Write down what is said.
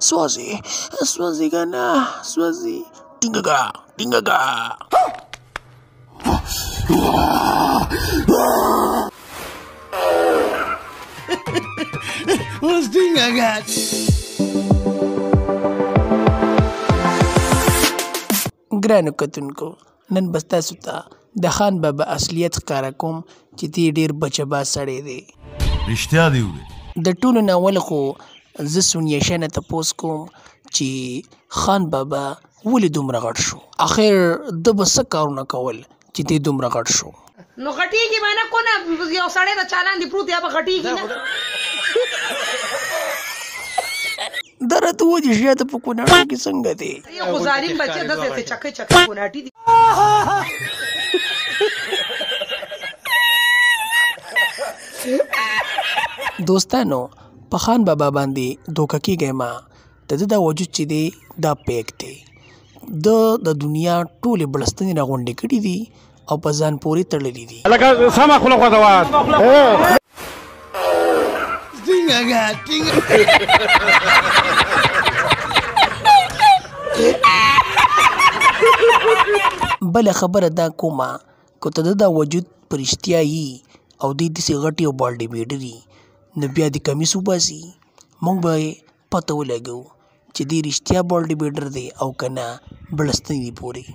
سوځي سوځي کنه سوځي ټینګه اوس ټینګه ګرانو کتونکو نن بس تاسو ته د خان بابا اصلیت ښکاره کوم چې دی ډېر بچبا سړی دی. رښتیا دې وویل. د ټولو نه اول خو زه سونیشه نه تپوس کوم چې خان بابا ولې دومره غټ شو؟ اخر ده به څه کارونه کول چې دی دومره غټ شو؟ نو غټېږي به نه کو نه یو سړی د چا لاندې پروت یا به غټېږي نه. دا راته ووایي چې شاته په کوناټو کې څنګه دی؟ خو ظالم بچه داسې چکې کوناټي دي. دوستانو په خان بابا باندې دوکه کېږئ مه. د ده دا وجود چې دی دا پیک دی. د دنیا ټولې بړستنې راغونډې کړي دي او په ځان پورې تړلي دي. لکه سمه خوله خوته وایه. بله خبره دا کومه که ته دا وجود په رښتیا یي او دی داسې غټ او بالډي بیډر وي نو بیا د کمیس وباسي موږ به پته ولګو چې دی رښتیا بالډي بیډر دی او که نه بړستنې دي پورې.